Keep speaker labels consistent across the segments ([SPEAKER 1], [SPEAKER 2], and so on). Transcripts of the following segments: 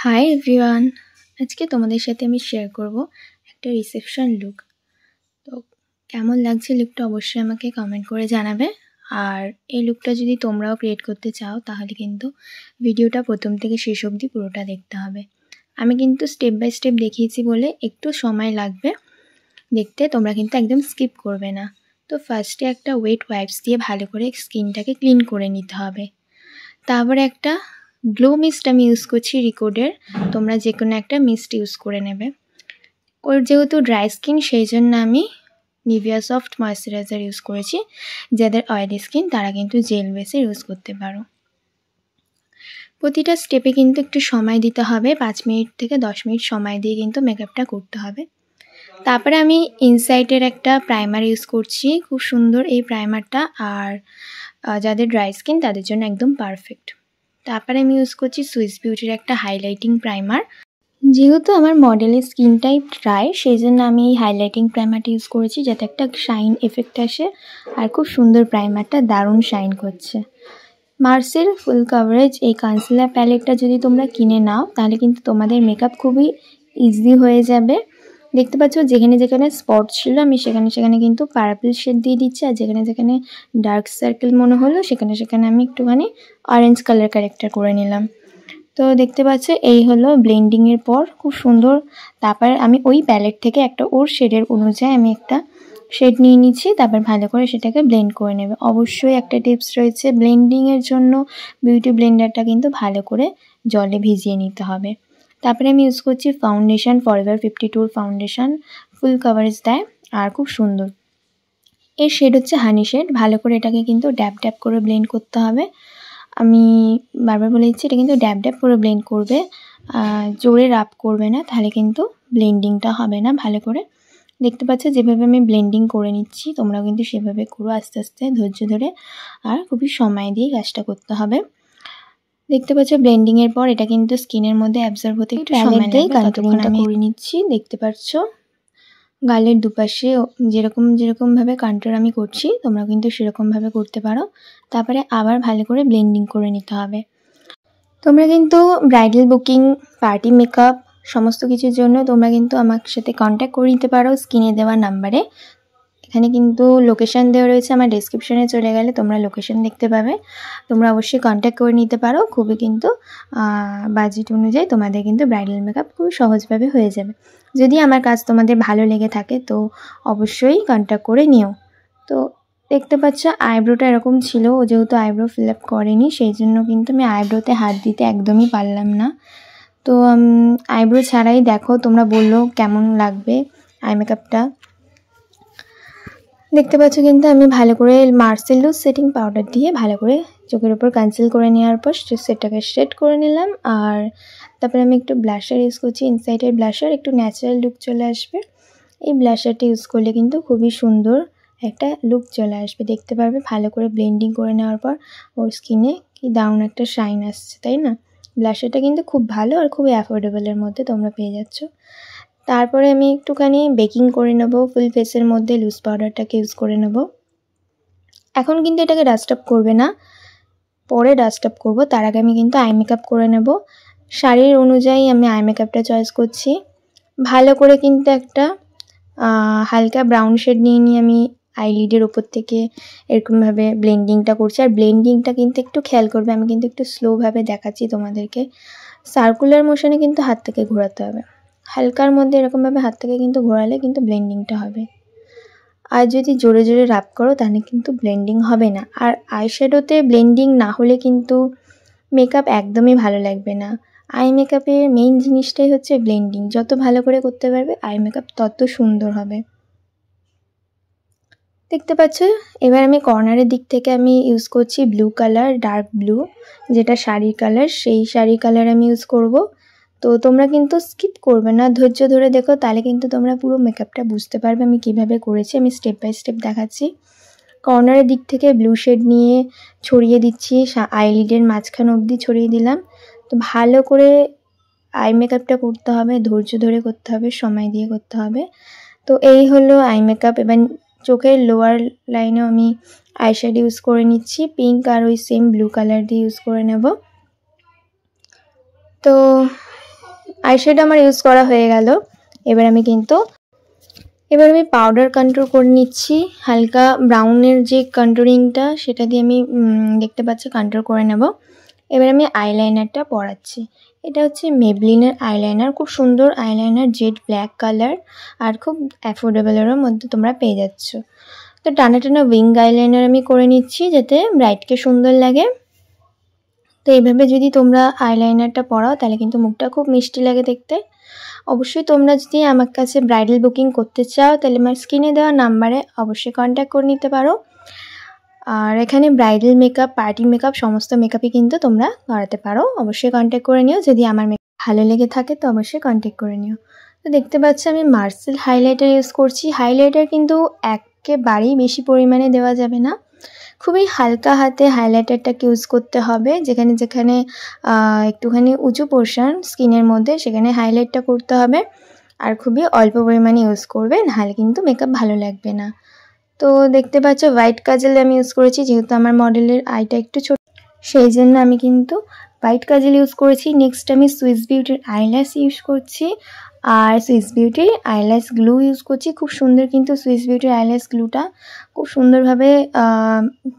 [SPEAKER 1] Hi everyone, আজকে তোমাদের সাথে আমি শেয়ার করব একটা রিসেপশন লুক। তো কেমন লাগছে লুকটা অবশ্যই আমাকে কমেন্ট করে জানাবে। আর এই লুকটা যদি তোমরাও ক্রিয়েট করতে চাও তাহলে কিন্তু ভিডিওটা প্রথম থেকে শেষ অবধি পুরোটা দেখতে হবে। আমি কিন্তু স্টেপ বাই স্টেপ দেখিয়েছি বলে একটু সময় লাগবে দেখতে, তোমরা কিন্তু একদম স্কিপ করবে না। তো ফার্স্টে একটা ওয়েট ওয়াইপস দিয়ে ভালো করে স্কিনটাকে ক্লিন করে নিতে হবে। তারপরে একটা গ্লো মিস্ট আমি ইউজ করছি রিকোডের, তোমরা যে কোনো একটা মিস্ট ইউজ করে নেবে। ওর যেহেতু ড্রাই স্কিন সেই জন্য আমি নিভিয়া সফট ময়েশ্চারাইজার ইউজ করেছি। যাদের অয়েলি স্কিন তারা কিন্তু জেল বেসে ইউজ করতে পারো। প্রতিটা স্টেপে কিন্তু একটু সময় দিতে হবে, 5 মিনিট থেকে 10 মিনিট সময় দিয়ে কিন্তু মেকআপটা করতে হবে। তারপরে আমি ইনসাইটের একটা প্রাইমার ইউজ করছি, খুব সুন্দর এই প্রাইমারটা, আর যাদের ড্রাই স্কিন তাদের জন্য একদম পারফেক্ট। তারপরে আমি ইউজ করছি সুইস বিউটির একটা হাইলাইটিং প্রাইমার। যেহেতু আমার মডেলের স্কিন টাইপ ড্রাই সেই জন্য আমি এই হাইলাইটিং প্রাইমারটা ইউজ করেছি যাতে একটা শাইন এফেক্ট আসে, আর খুব সুন্দর প্রাইমারটা দারুণ শাইন করছে। মার্সের ফুল কভারেজ এই কনসিলার প্যালেটটা যদি তোমরা কিনে নাও তাহলে কিন্তু তোমাদের মেকআপ খুবই ইজি হয়ে যাবে। দেখতে পাচ্ছ যেখানে যেখানে স্পট ছিল আমি সেখানে কিন্তু পার্পল শেড দিয়ে দিচ্ছি, আর যেখানে যেখানে ডার্ক সার্কেল মনে হলো সেখানে আমি একটুখানি অরেঞ্জ কালার ক্যারেক্টার করে নিলাম। তো দেখতে পাচ্ছ এই হলো ব্লেন্ডিংয়ের পর খুব সুন্দর। তারপর আমি ওই প্যালেট থেকে একটা ওর শেডের অনুযায়ী আমি একটা শেড নিয়ে নিচ্ছি, তারপর ভালো করে সেটাকে ব্লেন্ড করে নেবে। অবশ্যই একটা টিপস রয়েছে, ব্লেন্ডিংয়ের জন্য বিউটি ব্লেন্ডারটা কিন্তু ভালো করে জলে ভিজিয়ে নিতে হবে। তারপরে আমি ইউজ করছি ফাউন্ডেশন, ফরএভার 52 ফাউন্ডেশন, ফুল কভারেজ দেয় আর খুব সুন্দর। এর শেড হচ্ছে হানি শেড। ভালো করে এটাকে কিন্তু ড্যাব ড্যাব করে ব্লেন্ড করতে হবে। আমি বারবার বলে দিচ্ছি এটা কিন্তু ড্যাব ড্যাব করে ব্লেন্ড করবে, জোরে রাব করবে না, তাহলে কিন্তু ব্লেন্ডিংটা হবে না ভালো করে। দেখতে পাচ্ছ যেভাবে আমি ব্লেন্ডিং করে নিচ্ছি, তোমরাও কিন্তু সেভাবে করো আস্তে আস্তে ধৈর্য ধরে, আর খুবই সময় দিয়ে কাজটা করতে হবে। দেখতে পাচ্ছ ব্লেন্ডিংয়ের পর এটা কিন্তু স্কিনের মধ্যে অ্যাবজর্ব হতে একটু সময় নেবে, ততক্ষণ আমি করে নিচ্ছি। দেখতে পাচ্ছ গালের দুপাশে যেরকমভাবে কন্ট্রোল আমি করছি তোমরা কিন্তু সেরকমভাবে করতে পারো। তারপরে আবার ভালো করে ব্লেন্ডিং করে নিতে হবে। তোমরা কিন্তু ব্রাইডাল বুকিং, পার্টি মেকআপ সমস্ত কিছুর জন্য তোমরা কিন্তু আমার সাথে কন্ট্যাক্ট করে নিতে পারো স্ক্রিনে দেওয়া নাম্বারে। এখানে কিন্তু লোকেশান দেওয়া রয়েছে, আমার ডেসক্রিপশনে চলে গেলে তোমরা লোকেশান দেখতে পাবে। তোমরা অবশ্যই কন্ট্যাক্ট করে নিতে পারো, খুবই কিন্তু বাজেট অনুযায়ী তোমাদের কিন্তু ব্রাইডাল মেকআপ খুবই সহজভাবে হয়ে যাবে। যদি আমার কাজ তোমাদের ভালো লেগে থাকে তো অবশ্যই কন্ট্যাক্ট করে নিও। তো দেখতে পাচ্ছ আইব্রোটা এরকম ছিল, ও যেহেতু আইব্রো ফিল আপ করেনি সেই জন্য কিন্তু আমি আইব্রোতে হাত দিতে একদমই পারলাম না। তো আইব্রো ছাড়াই দেখো তোমরা বললো কেমন লাগবে আই মেকআপটা। দেখতে পাচ্ছ কিন্তু আমি ভালো করে মার্সেল লুজ সেটিং পাউডার দিয়ে ভালো করে চোখের উপর কনসিল করে নেওয়ার পর সেটাকে শেড করে নিলাম। আর তারপরে আমি একটু ব্লাশার ইউজ করছি, ইনসাইডের ব্লাশার, একটু ন্যাচারাল লুক চলে আসবে। এই ব্লাশারটা ইউজ করলে কিন্তু খুবই সুন্দর একটা লুক চলে আসবে, দেখতে পারবে। ভালো করে ব্লেন্ডিং করে নেওয়ার পর ওর স্কিনে কি দারুণ একটা শাইন আসছে, তাই না? ব্লাশারটা কিন্তু খুব ভালো আর খুবই অ্যাফোর্ডেবলের মধ্যে তোমরা পেয়ে যাচ্ছ। তারপরে আমি একটুখানি বেকিং করে নেব, ফুল ফেসের মধ্যে লুজ পাউডারটাকে ইউজ করে নেব। এখন কিন্তু এটাকে ডাস্ট আপ করবে না, পরে ডাস্ট আপ করবো। তার আগে আমি কিন্তু আই মেকআপ করে নেব। শাড়ির অনুযায়ী আমি আই মেকআপটা চয়েস করছি। ভালো করে কিন্তু একটা হালকা ব্রাউন শেড নিয়ে আমি আইলিডের ওপর থেকে এরকমভাবে ব্লেন্ডিংটা করছি। আর ব্লেন্ডিংটা কিন্তু একটু খেয়াল করবে, আমি কিন্তু একটু স্লোভাবে দেখাচ্ছি তোমাদেরকে। সার্কুলার মোশনে কিন্তু হাত থেকে ঘোরাতে হবে, হালকার মধ্যে এরকমভাবে হাত থেকে কিন্তু ঘোরালে কিন্তু ব্লেন্ডিংটা হবে। আর যদি জোরে জোরে রাব করো তাহলে কিন্তু ব্লেন্ডিং হবে না। আর আইশ্যাডোতে ব্লেন্ডিং না হলে কিন্তু মেকআপ একদমই ভালো লাগবে না। আই মেকআপের মেইন জিনিসটাই হচ্ছে ব্লেন্ডিং, যত ভালো করে করতে পারবে আই মেকআপ তত সুন্দর হবে। দেখতে পাচ্ছ এবার আমি কর্নারের দিক থেকে আমি ইউজ করছি ব্লু কালার, ডার্ক ব্লু, যেটা শাড়ির কালার, সেই শাড়ি কালার আমি ইউজ করব। তো তোমরা কিন্তু স্কিপ করবে না, ধৈর্য ধরে দেখো, তাহলে কিন্তু তোমরা পুরো মেকআপটা বুঝতে পারবে আমি কিভাবে করেছি। আমি স্টেপ বাই স্টেপ দেখাচ্ছি। কর্নারের দিক থেকে ব্লু শেড নিয়ে ছড়িয়ে দিচ্ছি, আইলিডের মাঝখান অবধি ছড়িয়ে দিলাম। তো ভালো করে আই মেকআপটা করতে হবে, ধৈর্য ধরে করতে হবে, সময় দিয়ে করতে হবে। তো এই হলো আই মেকআপ। এবার চোখের লোয়ার লাইনেও আমি আইশ্যাডো ইউজ করে নিচ্ছি, পিঙ্ক আর ওই সেম ব্লু কালার দিয়ে ইউজ করে নেব। তো আইশ্যাডো আমার ইউজ করা হয়ে গেল। এবার আমি পাউডার কন্ট্রোল করে নিচ্ছি। হালকা ব্রাউনের যে কন্ট্রোলিংটা সেটা দিয়ে আমি দেখতে পাচ্ছি কন্ট্রোল করে নেব। এবার আমি আইলাইনারটা পরাচ্ছি। এটা হচ্ছে মেবলিনের আইলাইনার, খুব সুন্দর আইলাইনার, জেড ব্ল্যাক কালার আর খুব অ্যাফোর্ডেবলের মধ্যে তোমরা পেয়ে যাচ্ছ। তো টানা টানা উইং আইলাইনার আমি করে নিচ্ছি যাতে ব্রাইটকে সুন্দর লাগে। তো এইভাবে যদি তোমরা আইলাইনারটা পরাও তাহলে কিন্তু মুখটা খুব মিষ্টি লাগে দেখতে। অবশ্যই তোমরা যদি আমার কাছে ব্রাইডাল বুকিং করতে চাও তাহলে আমার স্ক্রিনে দেওয়া নাম্বারে অবশ্যই কন্ট্যাক্ট করে নিতে পারো। আর এখানে ব্রাইডাল মেকআপ, পার্টি মেকআপ সমস্ত মেকআপই কিন্তু তোমরা করাতে পারো। অবশ্যই কন্ট্যাক্ট করে নিও। যদি আমার মেকআপ ভালো লেগে থাকে তো অবশ্যই কন্ট্যাক্ট করে নিও। তো দেখতে পাচ্ছ আমি মার্সেল হাইলাইটার ইউজ করছি। হাইলাইটার কিন্তু একেবারেই বেশি পরিমাণে দেওয়া যাবে না, খুবই হালকা হাতে হাইলাইটারটাকে ইউজ করতে হবে। যেখানে যেখানে একটুখানি উঁচু পোর্শন স্কিনের মধ্যে সেখানে হাইলাইটটা করতে হবে, আর খুবই অল্প পরিমাণে ইউজ করবে, নাহলে কিন্তু মেকআপ ভালো লাগবে না। তো দেখতে পাচ্ছ হোয়াইট কাজল আমি ইউজ করেছি, যেহেতু আমার মডেলের আইটা একটু ছোট সেই জন্য আমি কিন্তু হোয়াইট কাজল ইউজ করেছি। নেক্সট আমি সুইস বিউটির আইল্যাশ ইউজ করছি, আর সুইস বিউটির আইল্যাশ গ্লু ইউজ করছি। খুব সুন্দর কিন্তু সুইস বিউটির আইল্যাশ গ্লুটা খুব সুন্দরভাবে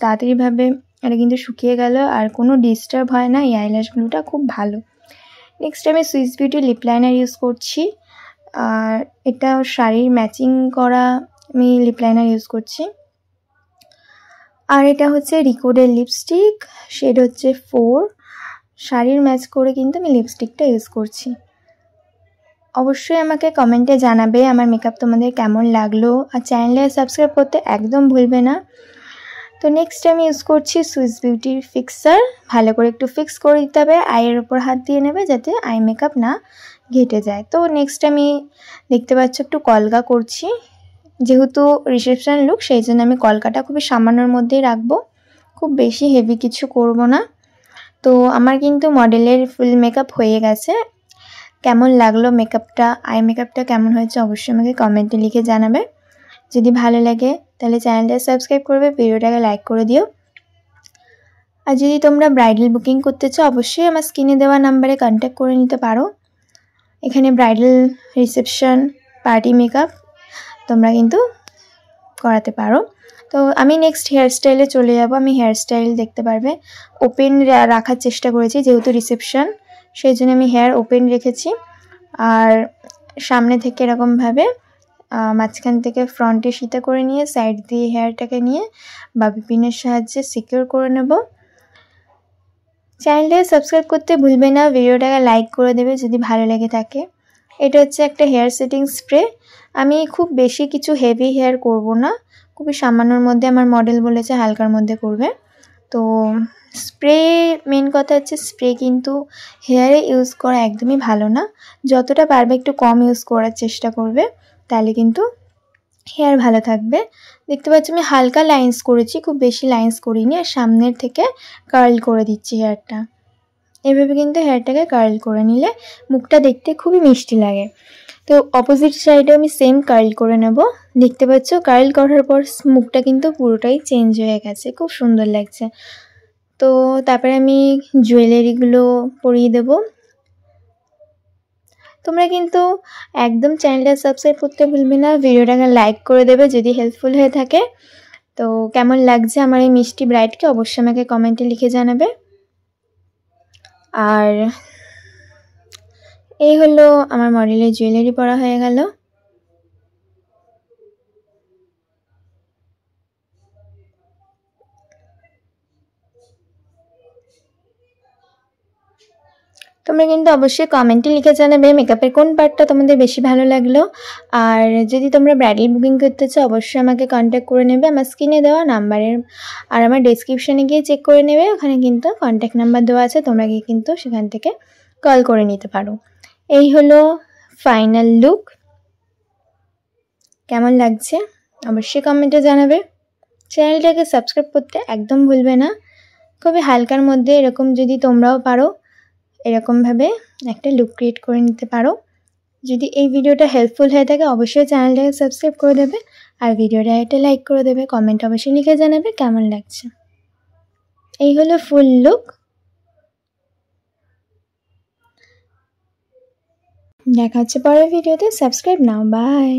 [SPEAKER 1] তাড়াতাড়িভাবে এটা কিন্তু শুকিয়ে গেল আর কোনো ডিস্টার্ব হয় না। এই আইল্যাশ গ্লুটা খুব ভালো। নেক্সট আমি সুইস বিউটির লিপ লাইনার ইউজ করছি, আর এটা শাড়ির ম্যাচিং করা আমি লিপ লাইনার ইউজ করছি। আর এটা হচ্ছে রিকোডের লিপস্টিক, শেড হচ্ছে 4। শাড়ির ম্যাচ করে কিন্তু আমি লিপস্টিকটা ইউজ করছি। অবশ্যই আমাকে কমেন্টে জানাবে আমার মেকআপ তোমাদের কেমন লাগলো, আর চ্যানেলে সাবস্ক্রাইব করতে একদম ভুলবে না। তো নেক্সট আমি ইউজ করছি সুইস বিউটির ফিক্সার। ভালো করে একটু ফিক্স করে দিতে হবে, আইয়ের ওপর হাত দিয়ে নেবে যাতে আই মেকআপ না ঘেটে যায়। তো নেক্সট আমি দেখতে পাচ্ছ একটু কলকা করছি, যেহেতু রিসেপশন লুক সেই জন্য আমি কলকাটা খুবই সামান্যর মধ্যেই রাখবো, খুব বেশি হেভি কিছু করব না। তো আমার কিন্তু মডেলের ফুল মেকআপ হয়ে গেছে। কেমন লাগলো মেকআপটা, আই মেকআপটা কেমন হয়েছে অবশ্যই আমাকে কমেন্টে লিখে জানাবে। যদি ভালো লাগে তাহলে চ্যানেলটা সাবস্ক্রাইব করবে, ভিডিওটাকে লাইক করে দিও। আর যদি তোমরা ব্রাইডাল বুকিং করতে চাও অবশ্যই আমার স্ক্রিনে দেওয়া নাম্বারে কন্ট্যাক্ট করে নিতে পারো। এখানে ব্রাইডাল, রিসেপশন, পার্টি মেকআপ তোমরা কিন্তু করাতে পারো। তো আমি নেক্সট হেয়ার স্টাইলে চলে যাব। আমি হেয়ার স্টাইল দেখতে পারবে ওপেন রাখার চেষ্টা করেছি, যেহেতু রিসেপশন সেই জন্য আমি হেয়ার ওপেন রেখেছি। আর সামনে থেকে এরকমভাবে মাঝখান থেকে ফ্রন্টে সিধা করে নিয়ে সাইড দিয়ে হেয়ারটাকে নিয়ে বাবি পিনের সাহায্যে সিকিউর করে নেব। চ্যানেলটাকে সাবস্ক্রাইব করতে ভুলবে না, ভিডিওটাকে লাইক করে দেবে যদি ভালো লেগে থাকে। এটা হচ্ছে একটা হেয়ার সেটিং স্প্রে। আমি খুব বেশি কিছু হেভি হেয়ার করব না, খুবই সামান্যর মধ্যে আমার মডেল বলেছে হালকার মধ্যে করবে। তো স্প্রে, মেন কথা হচ্ছে স্প্রে কিন্তু হেয়ারে ইউজ করা একদমই ভালো না। যতটা পারবে একটু কম ইউজ করার চেষ্টা করবে, তাহলে কিন্তু হেয়ার ভালো থাকবে। দেখতে পাচ্ছি আমি হালকা লাইন্স করেছি, খুব বেশি লাইন্স করিনি, আর সামনের থেকে কার্ল করে দিচ্ছি হেয়ারটা। এভাবে কিন্তু হেয়ারটাকে কার্ল করে নিলে মুখটা দেখতে খুবই মিষ্টি লাগে। তো অপোজিট সাইডে আমি সেম কার্ল করে নেব। দেখতে পাচ্ছ কার্ল করার পর মুখটা কিন্তু পুরোটাই চেঞ্জ হয়ে গেছে, খুব সুন্দর লাগছে। তো তারপরে আমি জুয়েলারিগুলো পরিয়ে দেব। তোমরা কিন্তু একদম চ্যানেলটা সাবস্ক্রাইব করতে ভুলবে না, ভিডিওটাকে লাইক করে দেবে যদি হেল্পফুল হয়ে থাকে। তো কেমন লাগছে আমার এই মিষ্টি ব্রাইডকে অবশ্যই আমাকে কমেন্টে লিখে জানাবে। আর এই হলো আমার মডেলের জুয়েলারি পরা হয়ে গেল। তোমরা কিন্তু অবশ্যই কমেন্টে লিখে জানাবে মেকআপের কোন পার্টটা তোমাদের বেশি ভালো লাগলো। আর যদি তোমরা ব্রাইডাল বুকিং করতে চাও অবশ্যই আমাকে কন্ট্যাক্ট করে নেবে আমার স্ক্রিনে দেওয়া নাম্বারের, আর আমার ডেসক্রিপশানে গিয়ে চেক করে নেবে, ওখানে কিন্তু কন্ট্যাক্ট নাম্বার দেওয়া আছে, তোমরা গিয়ে কিন্তু সেখান থেকে কল করে নিতে পারো। এই হলো ফাইনাল লুক। কেমন লাগছে অবশ্যই কমেন্টে জানাবে। চ্যানেলটাকে সাবস্ক্রাইব করতে একদম ভুলবে না। খুবই হালকার মধ্যে এরকম যদি তোমরাও পারো এরকমভাবে একটা লুক ক্রিয়েট করে নিতে পারো। যদি এই ভিডিওটা হেল্পফুল হয়ে থাকে অবশ্যই চ্যানেলটাকে সাবস্ক্রাইব করে দেবে, আর ভিডিওটা একটা লাইক করে দেবে, কমেন্ট অবশ্যই লিখে জানাবে কেমন লাগছে। এই হলো ফুল লুক। দেখা হচ্ছে পরের ভিডিওতে। সাবস্ক্রাইব নাও, বাই।